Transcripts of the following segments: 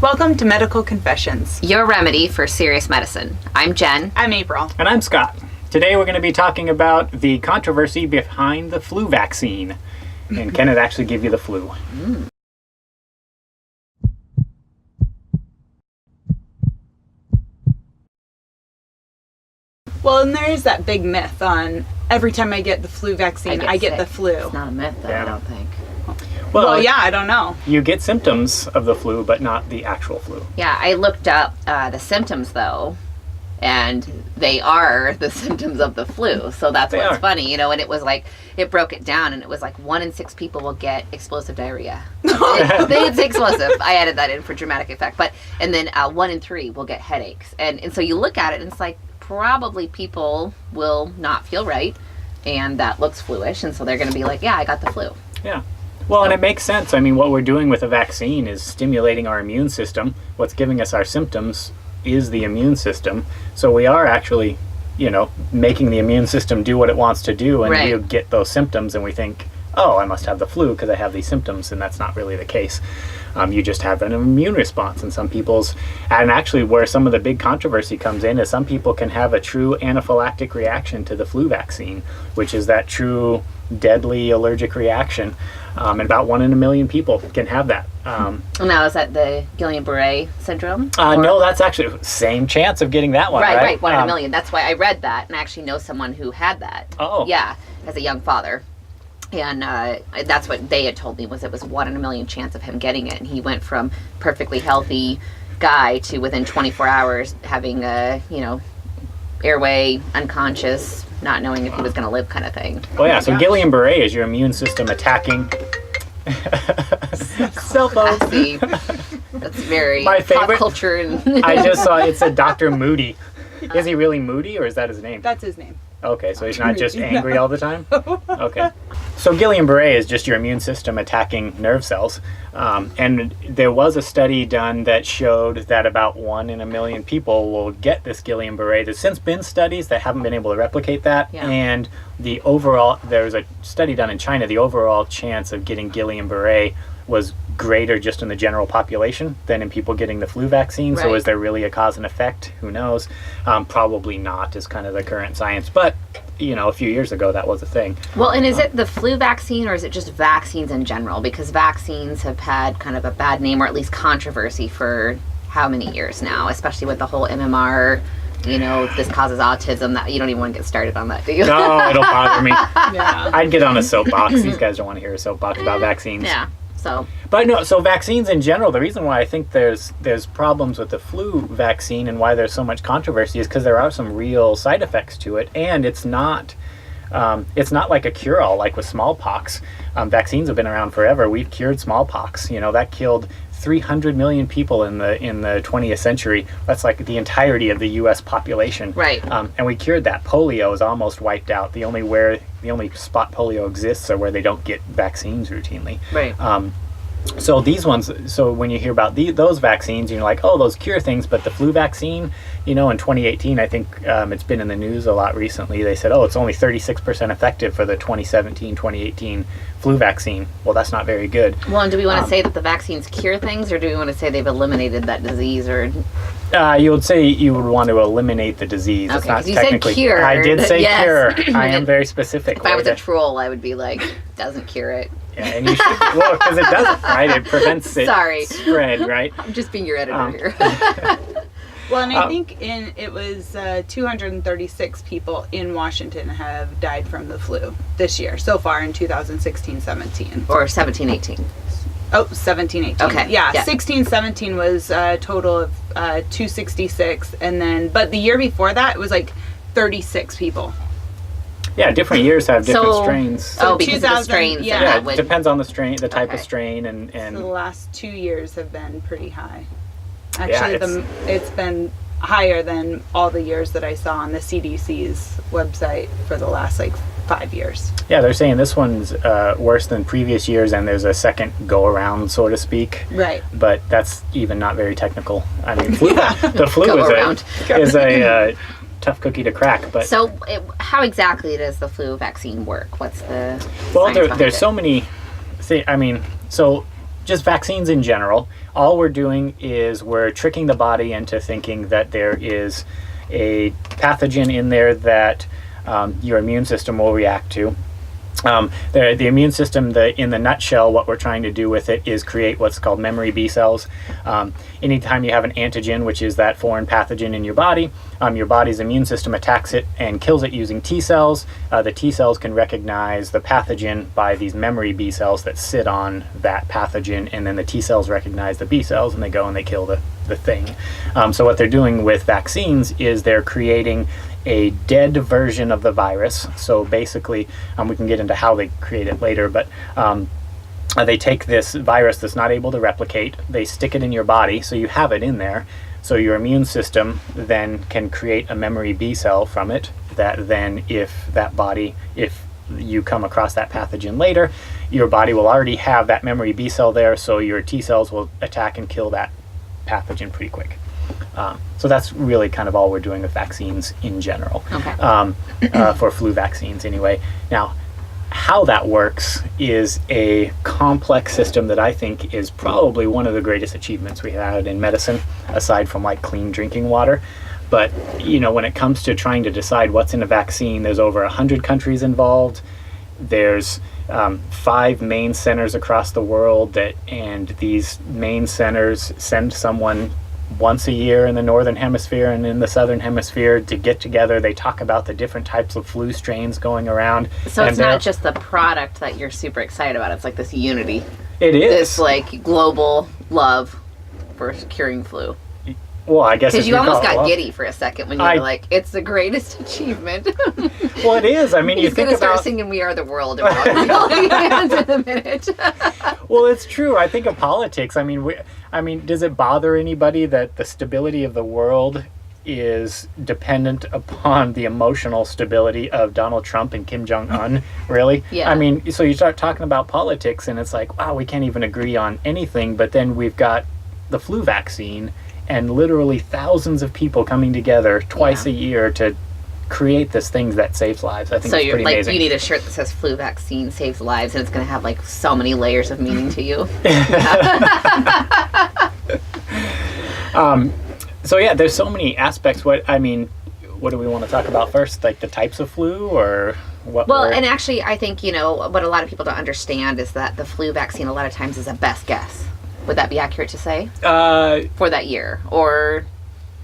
Welcome to Medical Confessions. Your remedy for serious medicine. I'm Jen. I'm April. And I'm Scott. Today we're going to be talking about the controversy behind the flu vaccine. And can it actually give you the flu? Well, and there is that big myth on every time I get the flu vaccine, I get the flu. It's not a myth, though, Yeah. I don't think. Well, yeah, I don't know. You get symptoms of the flu, but not the actual flu. Yeah, I looked up the symptoms, though, and they are the symptoms of the flu. So that's They what's are. funny, you know, and it was like, it broke it down, and it was like 1 in 6 people will get explosive diarrhea. They say explosive. I added that in for dramatic effect. And then 1 in 3 will get headaches. And so you look at it, and it's like, probably people will not feel right, and that looks fluish, and so they're going to be like, yeah, I got the flu. Yeah. Well, and it makes sense. I mean, what we're doing with a vaccine is stimulating our immune system. What's giving us our symptoms is the immune system. So we are actually, making the immune system do what it wants to do, and Right. you get those symptoms, and we think, oh, I must have the flu because I have these symptoms, and that's not really the case. You just have an immune response, and and actually where some of the big controversy comes in is some people can have a true anaphylactic reaction to the flu vaccine, which is that true deadly allergic reaction. And about 1 in a million people can have that. Now, is that the Guillain-Barré syndrome? No, that's actually same chance of getting that one, right? Right, 1 in a million. That's why I read that, and I actually know someone who had that. Oh. Yeah, as a young father. And that's what they had told me, was it was 1 in a million chance of him getting it. And he went from perfectly healthy guy to within 24 hours having airway, unconscious, not knowing if he was going to live kind of thing. Well, yeah, so Guillain-Barré is your immune system attacking... Cell phone. Classy. That's very My pop favorite- culture. And I just saw it said Dr. Moody. Is he really Moody, or is that his name? That's his name. Okay, so he's not just angry all the time? Okay. So Guillain-Barré is just your immune system attacking nerve cells. And there was a study done that showed that about 1 in a million people will get this Guillain-Barré. There's since been studies that haven't been able to replicate that. Yeah. And there was a study done in China, the overall chance of getting Guillain-Barré was greater just in the general population than in people getting the flu vaccine. So Right. is there really a cause and effect? Who knows? Probably not is kind of the current science. But, a few years ago that was a thing. Well, and is it the flu vaccine, or is it just vaccines in general? Because vaccines have had kind of a bad name, or at least controversy, for how many years now, especially with the whole MMR, this causes autism. That you don't even want to get started on that, do you? No, it'll bother me. Yeah. I'd get on a soapbox. These guys don't want to hear a soapbox about vaccines. Yeah. So, But no, so vaccines in general, the reason why I think there's problems with the flu vaccine and why there's so much controversy is because there are some real side effects to it, and it's not like a cure-all like with smallpox. Vaccines have been around forever. We've cured smallpox. That killed 300 million people in the 20th century. That's like the entirety of the U.S. population. Right. And we cured that. Polio is almost wiped out. The only spot polio exists are where they don't get vaccines routinely. right. So these ones, so when you hear about those vaccines, you're like, oh, those cure things. But the flu vaccine, in 2018, I think it's been in the news a lot recently. They said, oh, it's only 36% effective for the 2017-2018 flu vaccine. Well, that's not very good. Well, and do we want to say that the vaccines cure things, or do we want to say they've eliminated that disease? Or You would say you would want to eliminate the disease. It's Okay, not 'cause you said technically. cure. I did say Yes. cure. I am very specific. if I was a Where troll, I would be like, doesn't cure it. yeah, and you should, well, because it doesn't, right? It prevents it Sorry. spread, right? I'm just being your editor here. Well, and I think it was 236 people in Washington have died from the flu this year, so far in 2016-17. Or 17, 18. Oh, 17, 18. Okay, Yeah, yeah. 16, 17 was a total of 266. But the year before that, it was like 36 people. Yeah, different years have different So- strains. Oh, because of the 2000, strains. yeah. Yeah, that it would, depends on the strain, the type of Okay. strain, So the and last 2 years have been pretty high. Yeah, Actually, it's been higher than all the years that I saw on the CDC's website for the last 5 years. yeah, they're saying this one's worse than previous years, and there's a second go around, so to speak. Right. But that's even not very technical. I mean, the flu Go is around. a tough cookie to crack. But So, how exactly does the flu vaccine work? What's the well, science behind there's it? so many. So just vaccines in general, all we're doing is we're tricking the body into thinking that there is a pathogen in there that your immune system will react to. The immune system, in the nutshell, what we're trying to do with it is create what's called memory B cells. Anytime you have an antigen, which is that foreign pathogen in your body's immune system attacks it and kills it using T cells. The T cells can recognize the pathogen by these memory B cells that sit on that pathogen, and then the T cells recognize the B cells, and they go and they kill the thing. So what they're doing with vaccines is they're creating a dead version of the virus. So basically, we can get into how they create it later, but they take this virus that's not able to replicate, they stick it in your body, so you have it in there. So your immune system then can create a memory B cell from it that then if you come across that pathogen later, your body will already have that memory B cell there, so your T cells will attack and kill that pathogen pretty quick. So that's really kind of all we're doing with vaccines in general. Okay. For flu vaccines anyway. Now, how that works is a complex system that I think is probably one of the greatest achievements we had in medicine, aside from like clean drinking water. But, when it comes to trying to decide what's in a vaccine, there's over 100 countries involved. There's 5 main centers across the world and these main centers send someone once a year in the northern hemisphere and in the southern hemisphere to get together. They talk about the different types of flu strains going around. So it's not just the product that you're super excited about. It's like this unity. It is. This like global love for curing flu. Well, I guess because you almost got giddy for a second when you were like, "It's the greatest achievement." Well, it is. I mean, you think about start singing "We Are the World" and we're all holding hands in a minute. Well, it's true. I think of politics. I mean, does it bother anybody that the stability of the world is dependent upon the emotional stability of Donald Trump and Kim Jong-un? Really? Yeah. I mean, so you start talking about politics, and it's like, wow, we can't even agree on anything. But then we've got the flu vaccine. And literally thousands of people coming together twice a year to create this thing that saves lives. I think it's pretty amazing. You need a shirt that says "Flu Vaccine Saves Lives," and it's going to have like so many layers of meaning to you. So yeah, there's so many aspects. What do we want to talk about first? Like the types of flu, or what? Well, and actually, I think what a lot of people don't understand is that the flu vaccine a lot of times is a best guess. Would that be accurate to say? For that year, or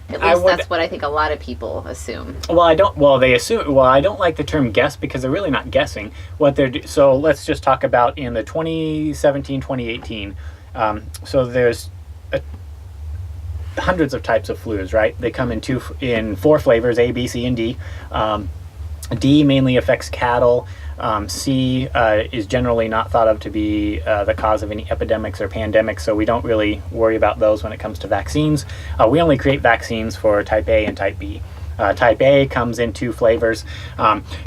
at least that's what I think a lot of people assume. They assume. Well, I don't like the term guess because they're really not guessing what they're. So let's just talk about in the 2017, 2018. So there's hundreds of types of flus, right? They come in 4 flavors: A, B, C, and D. D mainly affects cattle. C is generally not thought of to be the cause of any epidemics or pandemics, so we don't really worry about those when it comes to vaccines. We only create vaccines for type A and type B. Type A comes in 2 flavors.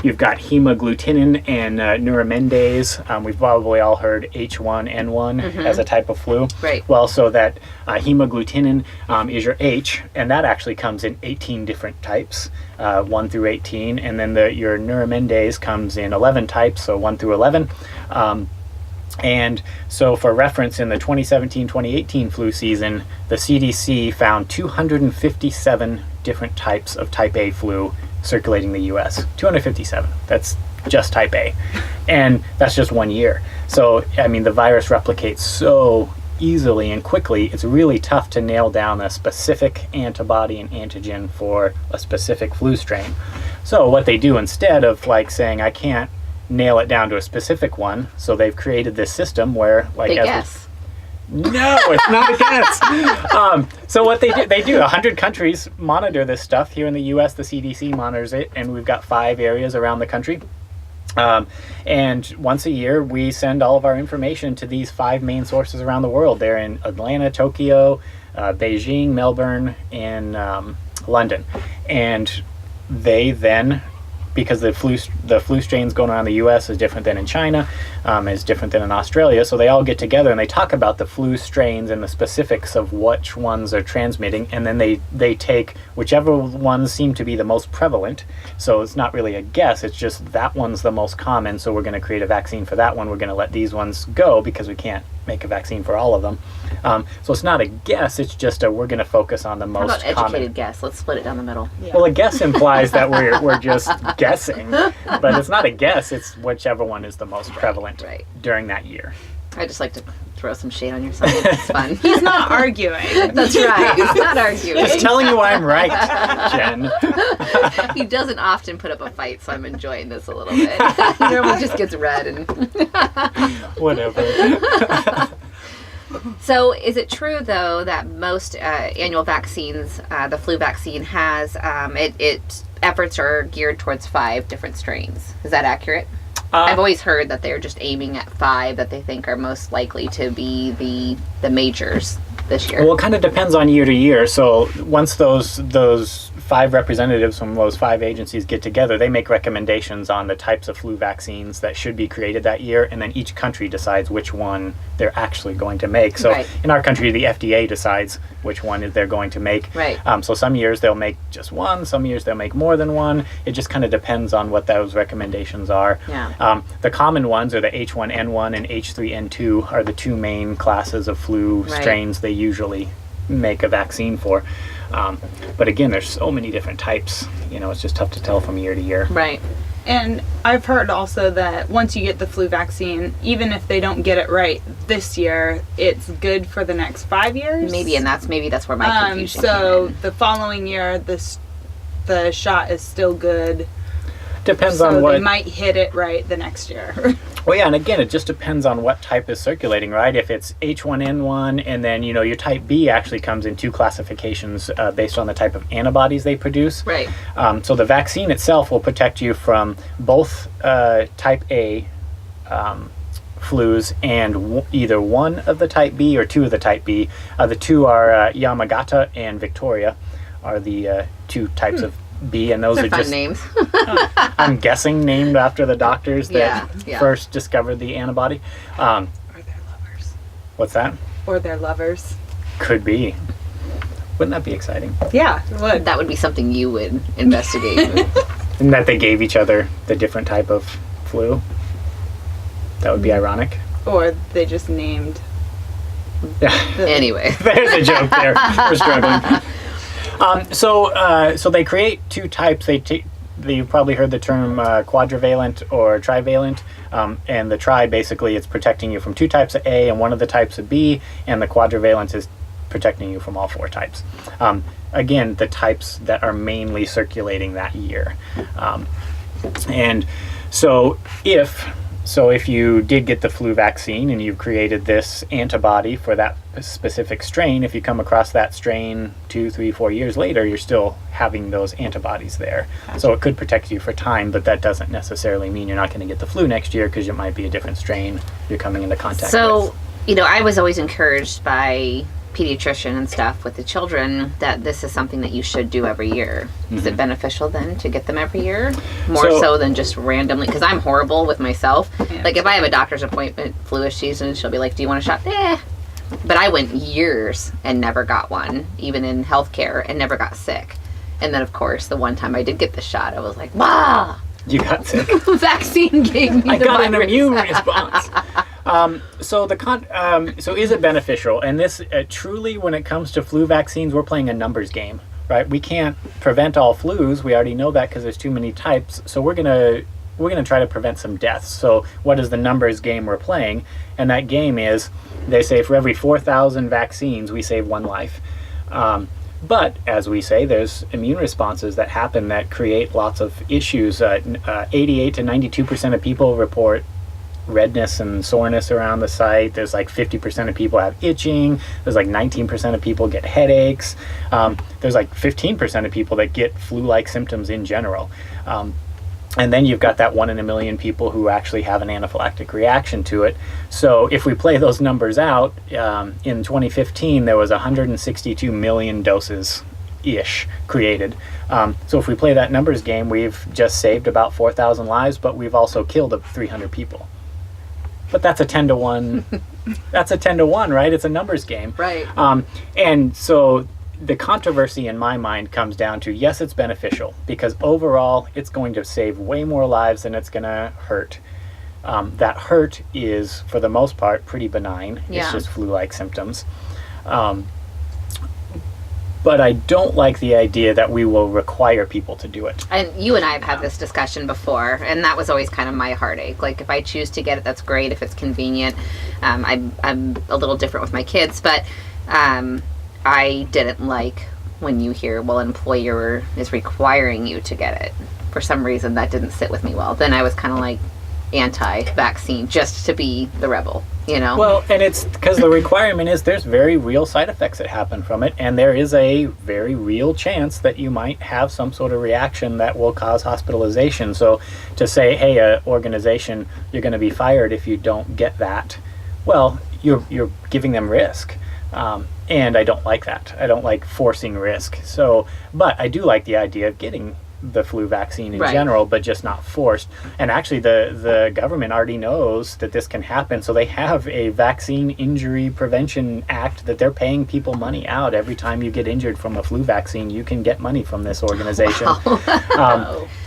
You've got hemagglutinin and neuraminidase. We've probably all heard H1N1 as a type of flu. Right. Well, so that hemagglutinin is your H, and that actually comes in 18 different types, 1 through 18, and then your neuraminidase comes in 11 types, so 1 through 11. And so for reference, in the 2017-2018 flu season, the CDC found 257 different types of type A flu circulating the U.S. 257. That's just type A. And that's just 1 year. So, I mean, the virus replicates so easily and quickly, it's really tough to nail down a specific antibody and antigen for a specific flu strain. So what they do instead of like saying, I can't nail it down to a specific one, so they've created this system where they guess. No, it's not a guess. So what they do 100 countries monitor this stuff. Here in the U.S., the CDC monitors it, and we've got 5 areas around the country. And once a year, we send all of our information to these 5 main sources around the world. They're in Atlanta, Tokyo, Beijing, Melbourne, and London. And they then, because the flu strains going around the U.S. is different than in China, is different than in Australia, so they all get together and they talk about the flu strains and the specifics of which ones are transmitting, and then they take whichever ones seem to be the most prevalent. So it's not really a guess, it's just that one's the most common, so we're going to create a vaccine for that one. We're going to let these ones go because we can't make a vaccine for all of them. So it's not a guess, it's just we're going to focus on the How most about educated common. guess? Let's split it down the middle. Yeah. Well, a guess implies that we're just guessing, but it's not a guess, it's whichever one is the most prevalent Right. during that year. I just like to throw some shade on your science. It's fun. He's not arguing. That's right. He's not arguing. Just telling you I'm right, Jen. He doesn't often put up a fight, so I'm enjoying this a little bit. He normally just gets red and. Whatever. So, is it true though that most annual vaccines, the flu vaccine has its efforts are geared towards 5 different strains? Is that accurate? I've always heard that they're just aiming at 5 that they think are most likely to be the majors this year. Well, it kind of depends on year to year. So once those 5 representatives from those 5 agencies get together, they make recommendations on the types of flu vaccines that should be created that year, and then each country decides which one they're actually going to make. So Right. in our country, the FDA decides which one they're going to make. Right. So some years they'll make just one, some years they'll make more than one. It just kind of depends on what those recommendations are. Yeah. The common ones are the H1N1 and H3N2 are the 2 main classes of flu Right. strains they usually make a vaccine for. But again, there's so many different types. It's just tough to tell from year to year. Right. And I've heard also that once you get the flu vaccine, even if they don't get it right this year, it's good for the next 5 years. Maybe that's where my confusion came So in. the following year, the shot is still good. Depends So on what. they might hit it right the next year. Well, yeah, and again, it just depends on what type is circulating, right? If it's H1N1, and then your type B actually comes in 2 classifications based on the type of antibodies they produce. Right. So the vaccine itself will protect you from both type A flus and either one of the type B or 2 of the type B. The 2 are Yamagata and Victoria are the 2 types of B, and those Those are are fun just names. I'm guessing named after the doctors that Yeah. first discovered the antibody. Or their lovers. What's that? Or their lovers. Could be. Wouldn't that be exciting? Yeah, it would. That would be something you would investigate. And that they gave each other the different type of flu. That would be ironic. Or they just named. Yeah. Anyway. There's a joke there. We're struggling. So they create 2 types. You've probably heard the term quadrivalent or trivalent. And the tri, basically, it's protecting you from 2 types of A and 1 of the types of B. And the quadrivalent is protecting you from all 4 types. Again, the types that are mainly circulating that year. And so if you did get the flu vaccine and you've created this antibody for that specific strain, if you come across that strain 2, 3, 4 years later, you're still having those antibodies there. So it could protect you for time, but that doesn't necessarily mean you're not going to get the flu next year because it might be a different strain you're coming into contact with. So, I was always encouraged by pediatrician and stuff with the children that this is something that you should do every year. Is it beneficial then to get them every year? More so than just randomly? Because I'm horrible with myself. Yeah. Like if I have a doctor's appointment, flu season, she'll be like, do you want a shot? But I went years and never got one, even in healthcare, and never got sick. And then, of course, the one time I did get the shot, I was like, wow! You got sick. Vaccine gave me I the got an virus. immune response. So is it beneficial? And this truly, when it comes to flu vaccines, we're playing a numbers game, right? We can't prevent all flus. We already know that because there's too many types. So we're gonna try to prevent some deaths. So what is the numbers game we're playing? And that game is, they say for every 4,000 vaccines, we save 1 life. But as we say, there's immune responses that happen that create lots of issues. 88 to 92% of people report redness and soreness around the site. There's like 50% of people have itching. There's like 19% of people get headaches. There's like 15% of people that get flu-like symptoms in general. And then you've got that 1 in a million people who actually have an anaphylactic reaction to it. So if we play those numbers out, in 2015 there was 162 million doses-ish created. So if we play that numbers game, we've just saved about 4,000 lives, but we've also killed 300 people. But that's a 10 to 1. That's a 10 to 1, right? It's a numbers game. Right. And so the controversy in my mind comes down to, yes, it's beneficial because overall it's going to save way more lives than it's going to hurt. That hurt is, for the most part, pretty benign. Yeah. It's just flu-like symptoms. But I don't like the idea that we will require people to do it. And you and I have had this discussion before, and that was always kind of my heartache. Like, if I choose to get it, that's great. If it's convenient, I'm a little different with my kids, but I didn't like when you hear, well, an employer is requiring you to get it. For some reason, that didn't sit with me well. Then I was kind of like anti-vaccine, just to be the rebel, you know? Well, and it's because the requirement is there's very real side effects that happen from it, and there is a very real chance that you might have some sort of reaction that will cause hospitalization. So to say, hey, organization, you're going to be fired if you don't get that, well, you're giving them risk. And I don't like that. I don't like forcing risk. So, but I do like the idea of getting the flu vaccine in general, but just not forced. And actually the government already knows that this can happen, so they have a vaccine injury prevention act that they're paying people money out every time you get injured from a flu vaccine. You can get money from this organization.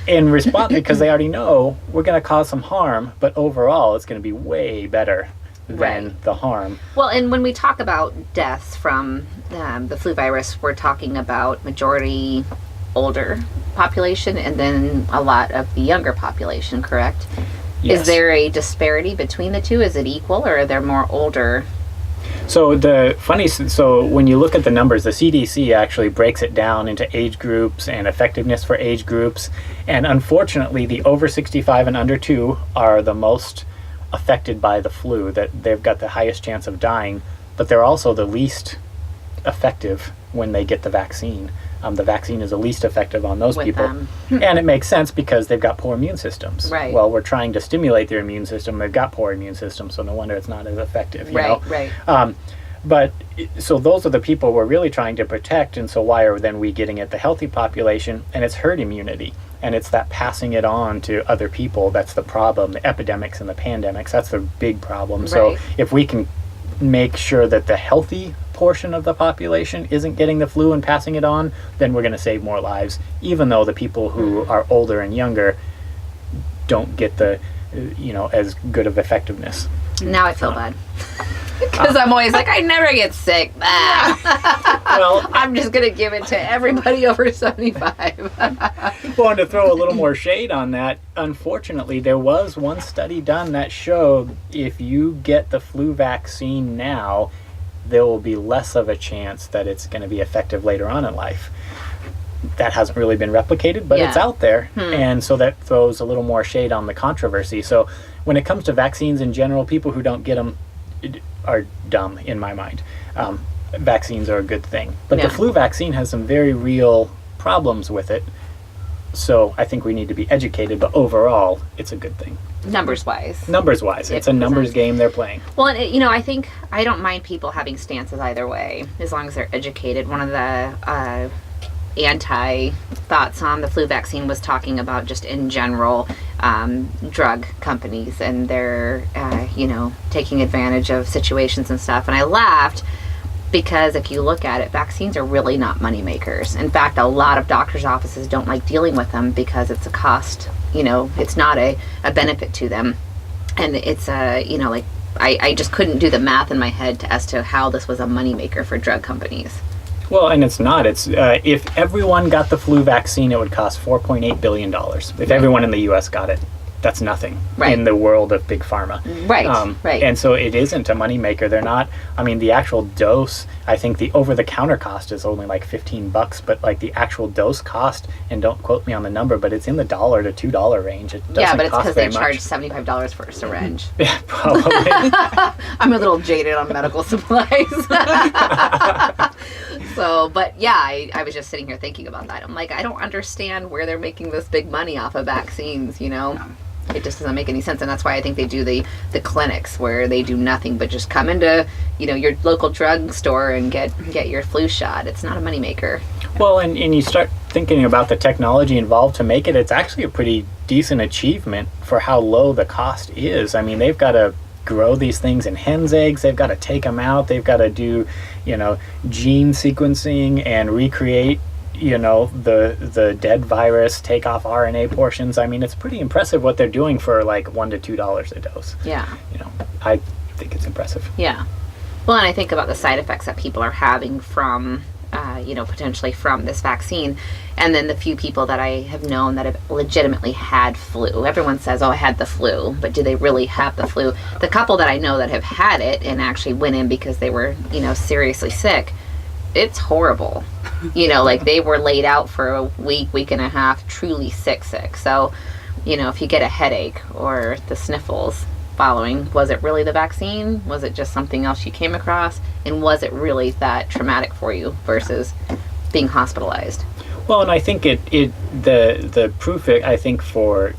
In response, because they already know we're going to cause some harm, but overall it's going to be way better than the harm. Well, and when we talk about deaths from the flu virus, we're talking about majority older population and then a lot of the younger population, correct? Yes. Is there a disparity between the two? Is it equal, or are there more older? So when you look at the numbers, the CDC actually breaks it down into age groups and effectiveness for age groups, and unfortunately the over 65 and under 2 are the most affected by the flu, that they've got the highest chance of dying, but they're also the least effective when they get the vaccine. The vaccine is the least effective on those people. And it makes sense because they've got poor immune systems. Right. Well, we're trying to stimulate their immune system. They've got poor immune systems, so no wonder it's not as effective. You know? But so those are the people we're really trying to protect, and so why are then we getting at the healthy population? And it's herd immunity, and it's that passing it on to other people that's the problem. The epidemics and the pandemics, that's the big problem. So if we can make sure that the healthy portion of the population isn't getting the flu and passing it on, then we're going to save more lives, even though the people who are older and younger don't get the as good of effectiveness. Now I feel bad. Because I'm always like, I never get sick. Well, I'm just going to give it to everybody over 75. Wanted to throw a little more shade on that. Unfortunately, there was one study done that showed if you get the flu vaccine now, there will be less of a chance that it's going to be effective later on in life. That hasn't really been replicated, but it's out there. And so that throws a little more shade on the controversy. So when it comes to vaccines in general, people who don't get them are dumb in my mind. Vaccines are a good thing. But the flu vaccine has some very real problems with it. So I think we need to be educated, but overall, it's a good thing. Numbers-wise. Numbers-wise. It's a numbers game they're playing. Well, and, I think I don't mind people having stances either way, as long as they're educated. One of the anti-thoughts on the flu vaccine was talking about just in general drug companies and their, taking advantage of situations and stuff. And I laughed because if you look at it, vaccines are really not money makers. In fact, a lot of doctors' offices don't like dealing with them because it's a cost. It's not a benefit to them. And it's I just couldn't do the math in my head as to how this was a money maker for drug companies. Well, and it's not. It's if everyone got the flu vaccine, it would cost $4.8 billion. If everyone in the U.S. got it, that's nothing in the world of big pharma. Right. And so it isn't a moneymaker. They're not. I mean, the actual dose, I think the over-the-counter cost is only like $15, but like the actual dose cost, and don't quote me on the number, but it's in the $1 to $2 range. It doesn't but it's cost because they very charge $75 for a syringe. Yeah, probably. I'm a little jaded on medical supplies. So, but yeah, I was just sitting here thinking about that. I'm like, I don't understand where they're making this big money off of vaccines, It just doesn't make any sense, and that's why I think they do the clinics where they do nothing but just come into your local drug store and get your flu shot. It's not a moneymaker. Well, and you start thinking about the technology involved to make it. It's actually a pretty decent achievement for how low the cost is. I mean, they've got to grow these things in hen's eggs. They've got to take them out. They've got to do, gene sequencing and recreate the dead virus, take off RNA portions. I mean, it's pretty impressive what they're doing for like $1 to $2 a dose. Yeah. I think it's impressive. Yeah. Well, and I think about the side effects that people are having from, potentially from this vaccine. And then the few people that I have known that have legitimately had flu. Everyone says, oh, I had the flu, but do they really have the flu? The couple that I know that have had it and actually went in because they were, seriously sick, it's horrible. Like they were laid out for a week and a half, truly sick. So, if you get a headache or the sniffles following, was it really the vaccine? Was it just something else you came across? And was it really that traumatic for you versus being hospitalized? Well, and I think the proof, I think, for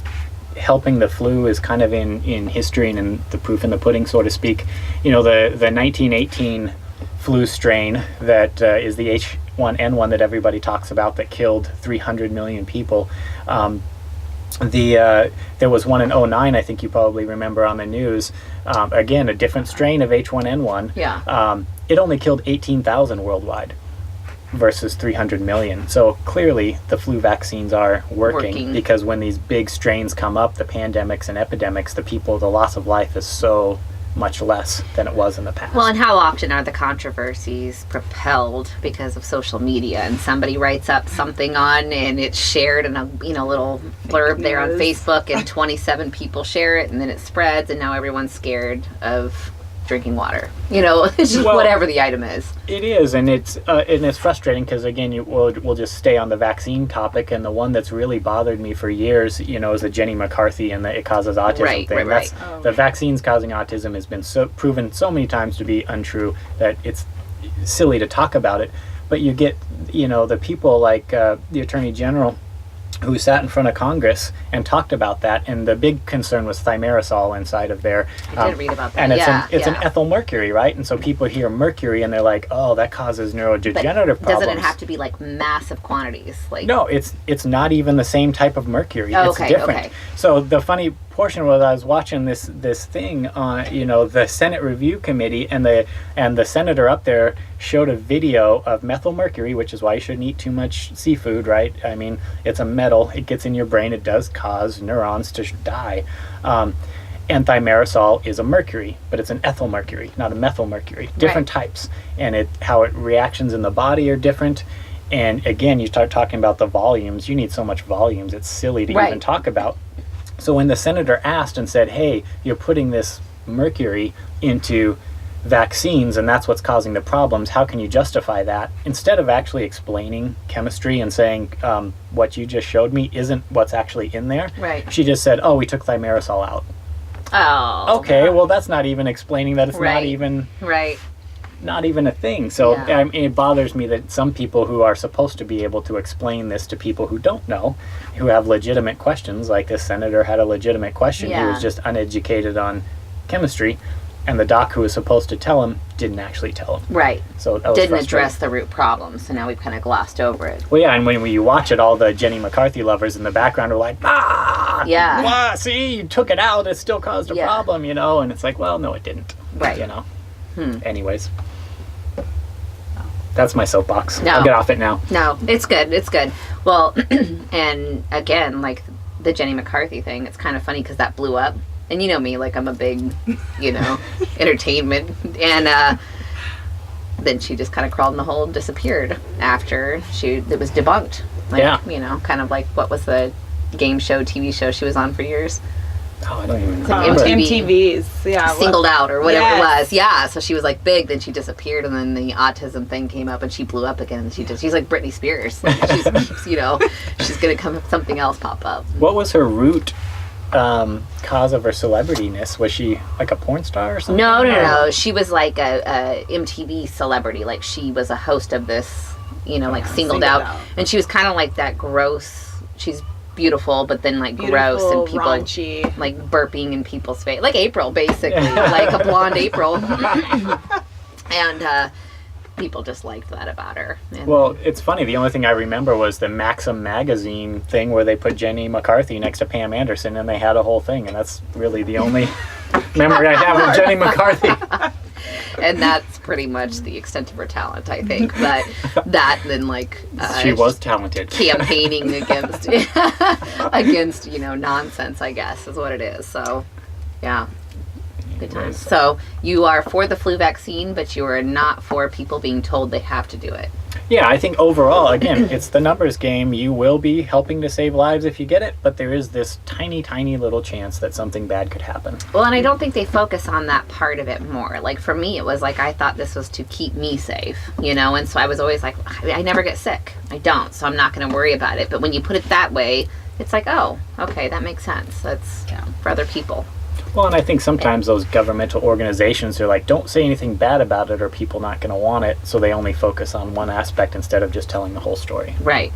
helping the flu is kind of in history and in the proof in the pudding, so to speak. The 1918 flu strain that is the H1N1 that everybody talks about that killed 300 million people. There was one in 2009, I think you probably remember on the news. Again, a different strain of H1N1. Yeah. It only killed 18,000 worldwide versus 300 million. So clearly the flu vaccines are working because when these big strains come up, the pandemics and epidemics, the loss of life is so much less than it was in the past. Well, and how often are the controversies propelled because of social media, and somebody writes up something on and it's shared in a little blurb there on Facebook, and 27 people share it, and then it spreads, and now everyone's scared of drinking water. It's just whatever the item is. It is, and it's frustrating because again, we'll just stay on the vaccine topic, and the one that's really bothered me for years, is the Jenny McCarthy and the it causes autism thing. Right. The vaccines causing autism has been proven so many times to be untrue that it's silly to talk about it. But you get, the people like the Attorney General who sat in front of Congress and talked about that, and the big concern was thimerosal inside of there. I did read about that. And it's an ethyl mercury, right? And so people hear mercury and they're like, oh, that causes neurodegenerative problems. Doesn't it have to be like massive quantities? No, it's not even the same type of mercury. It's different. Okay. So the funny portion was I was watching this thing on the Senate Review Committee, and the senator up there showed a video of methyl mercury, which is why you shouldn't eat too much seafood, right? I mean, it's a metal, it gets in your brain, it does cause neurons to die. And thimerosal is a mercury, but it's an ethyl mercury, not a methyl mercury. Different types, and how it reactions in the body are different. And again, you start talking about the volumes. You need so much volumes, it's silly to even talk about. So when the senator asked and said, hey, you're putting this mercury into vaccines and that's what's causing the problems, how can you justify that? Instead of actually explaining chemistry and saying what you just showed me isn't what's actually in there, she just said, oh, we took thimerosal out. Oh. Okay, well, that's not even explaining that it's not even... Right. Not even a thing. So it bothers me that some people who are supposed to be able to explain this to people who don't know, who have legitimate questions, like this senator had a legitimate question, who was just uneducated on chemistry, and the doc who was supposed to tell him didn't actually tell him. Right. So that was didn't address the root problem, so now we've kind of glossed over it. Well, yeah, and when you watch it, all the Jenny McCarthy lovers in the background are like, see, you took it out, it still caused a problem, and it's like, well, no, it didn't. Right. Anyways. That's my soapbox. No. I'll get off it now. No, it's good. It's good. Well, and again, like the Jenny McCarthy thing, it's kind of funny because that blew up. And you know me, like I'm a big, entertainment. And then she just kind of crawled in the hole and disappeared after it was debunked. Like, kind of like what was the game show, TV show she was on for years? Oh, I don't even know. MTV's, Singled Out or whatever it was. Yeah, so she was like big, then she disappeared, and then the autism thing came up and she blew up again. And she's like Britney Spears. Like she's going to come something else pop up. What was her root cause of her celebrityness? Was she like a porn star or something? No. She was like a MTV celebrity. Like she was a host of this, like Singled Out. And she was kind of like that gross, she's beautiful, but then like gross, and people raunchy, like burping in people's face, like April, basically, like a blonde April. And people just liked that about her. And well, it's funny. The only thing I remember was the Maxim magazine thing where they put Jenny McCarthy next to Pam Anderson, and they had a whole thing, and that's really the only memory I have of Jenny McCarthy. And that's pretty much the extent of her talent, I think. But that, and then like she was talented. Campaigning against against nonsense, I guess, is what it is. So yeah, good times. So you are for the flu vaccine, but you are not for people being told they have to do it. Yeah, I think overall, again, it's the numbers game. You will be helping to save lives if you get it, but there is this tiny, tiny little chance that something bad could happen. Well, and I don't think they focus on that part of it more. Like for me, it was like I thought this was to keep me safe, and so I was always like, I never get sick. I don't, so I'm not going to worry about it. But when you put it that way, it's like, oh, okay, that makes sense. That's for other people. Well, and I think sometimes those governmental organizations are like, don't say anything bad about it or people not going to want it, so they only focus on one aspect instead of just telling the whole story. Right.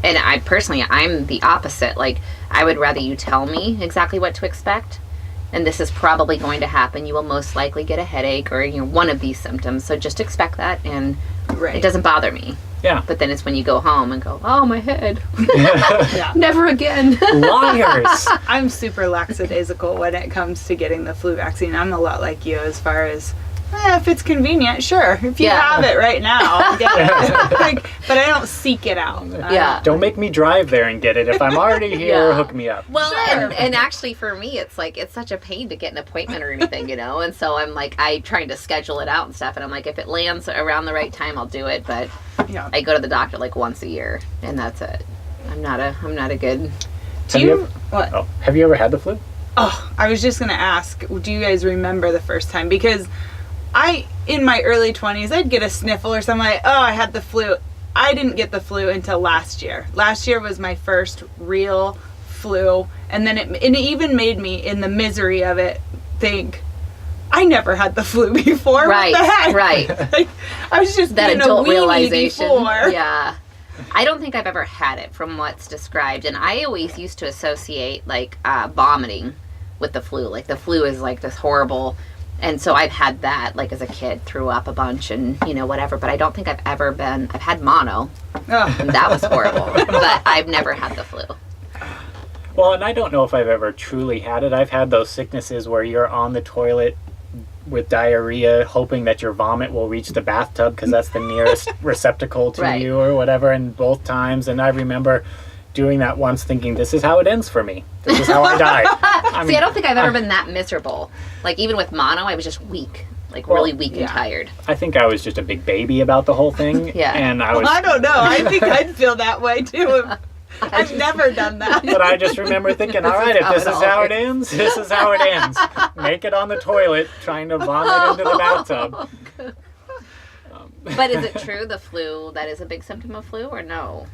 And I personally, I'm the opposite. Like, I would rather you tell me exactly what to expect, and this is probably going to happen. You will most likely get a headache or one of these symptoms, so just expect that, and it doesn't bother me. Yeah. But then it's when you go home and go, oh, my head. Yeah. Never again. Liars! I'm super lackadaisical when it comes to getting the flu vaccine. I'm a lot like you as far as, if it's convenient, sure. If you have it right now, get it. But I don't seek it out. Yeah. Don't make me drive there and get it. If I'm already here, hook me up. Well, and actually for me, it's like, it's such a pain to get an appointment or anything, And so I'm like, I'm trying to schedule it out and stuff. And I'm like, if it lands around the right time, I'll do it. But I go to the doctor like once a year, and that's it. I'm not a good. Have you ever had the flu? Oh, I was just going to ask, do you guys remember the first time? Because in my early 20s, I'd get a sniffle or something like, I had the flu. I didn't get the flu until last year. Last year was my first real flu. And then it even made me, in the misery of it, think, I never had the flu before. Right, what the heck? right. Like, I was just that being adult a weenie realization. before. Yeah. I don't think I've ever had it from what's described. And I always used to associate, like, vomiting with the flu. Like, the flu is, like, this horrible... And so I've had that, like, as a kid, threw up a bunch and, whatever. But I don't think I've had mono, and that was horrible. But I've never had the flu. Well, and I don't know if I've ever truly had it. I've had those sicknesses where you're on the toilet with diarrhea, hoping that your vomit will reach the bathtub because that's the nearest receptacle to you or whatever, and both times. And I remember doing that once thinking, this is how it ends for me. This is how I die. I don't think I've ever been that miserable. Like, even with mono, I was just weak. Like, really weak and tired. I think I was just a big baby about the whole thing. And I don't know. I think I'd feel that way, too. I've never done that. But I just remember thinking, all right, if this is how it ends, this is how it ends. Make it on the toilet, trying to vomit into the bathtub. But is it true, the flu, that is a big symptom of flu, or no?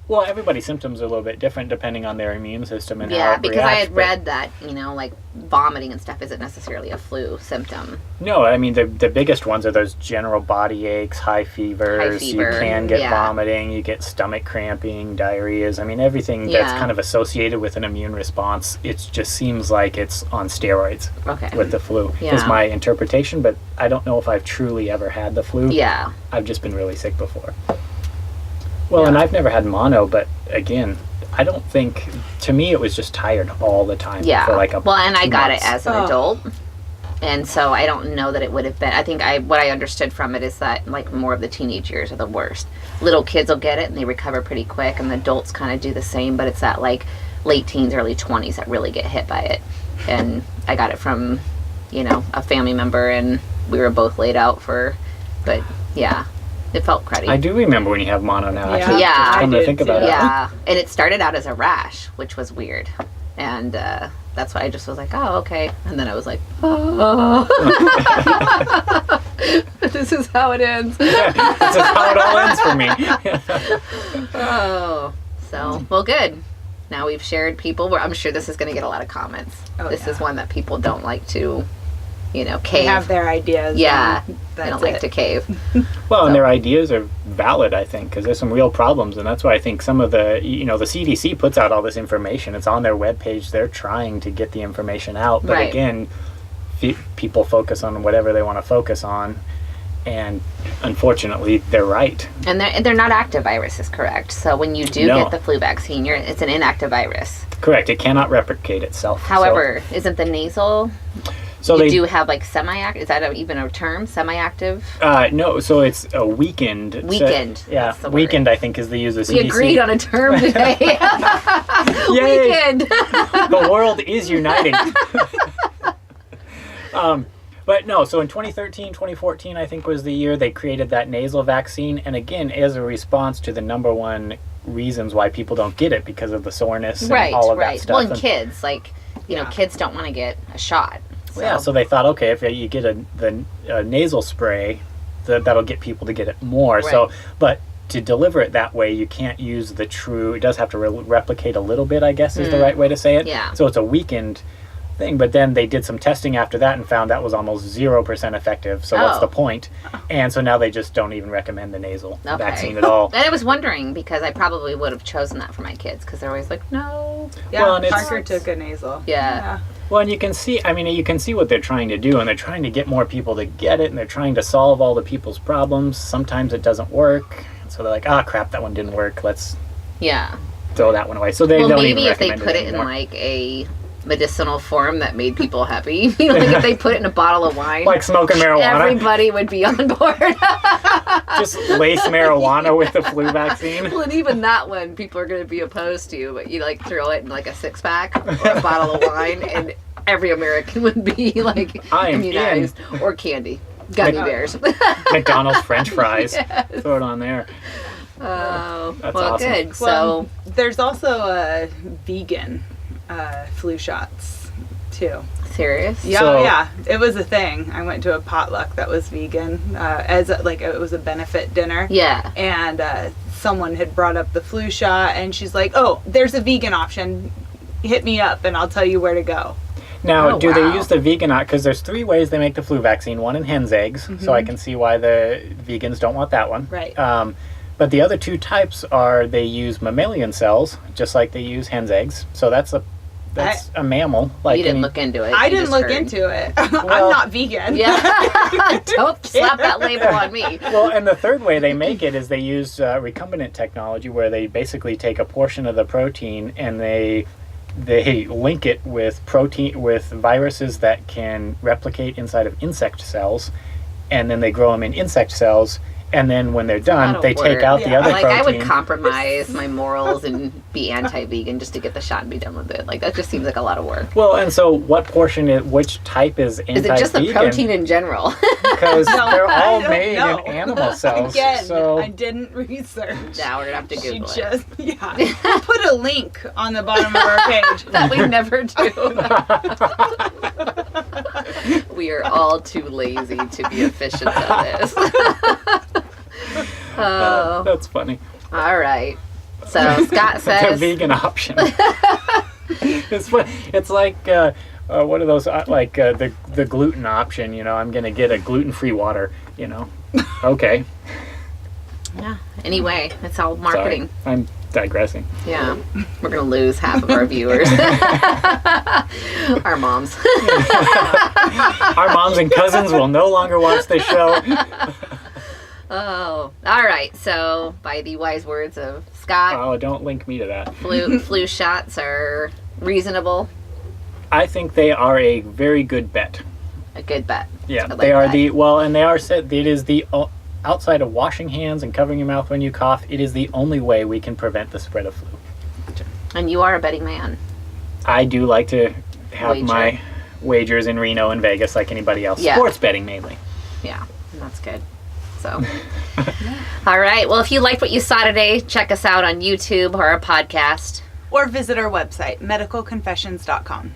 Well, everybody's symptoms are a little bit different depending on their immune system and how it reacts. Yeah, because I had read that, like vomiting and stuff isn't necessarily a flu symptom. No, I mean, the biggest ones are those general body aches, high fevers. You can get vomiting, you get stomach cramping, diarrheas. I mean, everything that's kind of associated with an immune response, it just seems like it's on steroids with the flu, is my interpretation, but I don't know if I've truly ever had the flu. Yeah. I've just been really sick before. Well, and I've never had mono, but again, I don't think, to me, it was just tired all the time. Yeah. For like well, and I got it as an adult. And so I don't know that it would have been, I think what I understood from it is that, like, more of the teenage years are the worst. Little kids will get it and they recover pretty quick, and the adults kind of do the same, but it's that, like, late teens, early 20s that really get hit by it. And I got it from, a family member, and we were both laid out but yeah, it felt cruddy. I do remember when you have mono now. Actually, yeah, come to think about it. Yeah, and it started out as a rash, which was weird, and that's why I just was like, oh, okay, and then I was like, oh, this is how it ends. Yeah, this is how it all ends for me. Well, good. Now we've shared people. I'm sure this is going to get a lot of comments. This is one that people don't like to. Cave. They have their ideas. Yeah, they don't like to cave. Well, and their ideas are valid, I think, because there's some real problems, and that's why I think some of the, the CDC puts out all this information. It's on their webpage. They're trying to get the information out, but again, people focus on whatever they want to focus on, and unfortunately, they're right. And they're not active viruses, correct? So when you do get the flu vaccine, it's an inactive virus. Correct. It cannot replicate itself. However, isn't the nasal... So You they do have like semi-active. Is that even a term? Semi-active. no, so it's a weekend. Weekend, So, yeah, that's the word. weekend. I think is the use of CDC. We agreed on a term today. Yay! Weekend. The world is uniting. But no, so in 2013, 2014, I think was the year they created that nasal vaccine. And again, as a response to the number one reasons why people don't get it because of the soreness and all of that stuff. Well, and And- kids, like, you know, kids don't want to get a shot. So. Yeah, so they thought, okay, if you get a nasal spray, that'll get people to get it more. So, Right. but to deliver it that way, you can't use the true. It does have to replicate a little bit, I guess, is the right way to say it. Yeah. So it's a weakened thing, but then they did some testing after that and found that was almost 0% effective. So what's Oh. the point? And so now they just don't even recommend the nasal Okay. vaccine at all. And I was wondering because I probably would have chosen that for my kids because they're always like, no. Yeah, Well, and it's- Parker took a nasal. Yeah. Well, and you can see, I mean, you can see what they're trying to do, and they're trying to get more people to get it, and they're trying to solve all the people's problems. Sometimes it doesn't work. So they're like, crap, that one didn't work. Let's Yeah. throw that one away. So they Well, don't maybe even if they recommend put it it in anymore. like a medicinal form that made people happy, you know, like if they put it in a bottle of wine, Like smoking marijuana. everybody would be on board. Just lace marijuana with the flu vaccine. Well, and even that one, people are going to be opposed to, but you like throw it in like a 6-pack or a bottle of wine, and every American would be like I am immunized or candy, gummy Mc- bears. McDonald's French fries. Yes. Throw it on there. Oh, That's well, awesome. good. Well, So, there's also vegan flu shots too. serious? Yeah, So- yeah, it was a thing. I went to a potluck that was vegan it was a benefit dinner. Yeah. And someone had brought up the flu shot, and she's like, "Oh, there's a vegan option. Hit me up, and I'll tell you where to go." Now, Oh, do wow. they use the vegan? Because there's 3 ways they make the flu vaccine. One in hen's eggs, so I can see why the vegans don't want that one. Right. But the other 2 types are they use mammalian cells, just like they use hen's eggs. So that's a mammal. Like You didn't any- look into it. I you didn't just look heard. into it. Well- I'm not vegan. Yeah. Don't slap that label on me. Well, and the third way they make it is they use recombinant technology, where they basically take a portion of the protein and they link it with viruses that can replicate inside of insect cells, and then they grow them in insect cells. And then when they're done, That'll they take work. out the Yeah. other Like, protein. I would compromise my morals and be anti-vegan just to get the shot and be done with it. Like, that just seems like a lot of work. Well, and so which type is anti-vegan? Is it just the protein in general? Because No, they're I all don't made know. in animal cells. Again, so I didn't research. Now we're going to have to She Google it. just, we'll put a link on the bottom of our page. That we never do. We are all too lazy to be efficient at this. Oh, that's funny. all right. So Scott The says, vegan option. It's fun. It's like what are those the gluten option? You know, I'm gonna get a gluten-free water. You know, okay. yeah. Anyway, it's all marketing. Sorry, I'm digressing. Yeah, we're gonna lose half of our viewers. Our moms. Our moms and cousins will no longer watch this show. Oh, all right. So, by the wise words of Scott, Oh, don't link me to that. flu shots are reasonable. I think they are a very good bet. A good bet. Yeah, I like they are that. and they are said it is the outside of washing hands and covering your mouth when you cough, it is the only way we can prevent the spread of flu. And you are a betting man. I do like to have Wager. my wagers in Reno and Vegas like anybody else. Yeah. Sports betting mainly. Yeah, that's good. So, all right. Well, if you liked what you saw today, check us out on YouTube or our podcast. Or visit our website, medicalconfessions.com.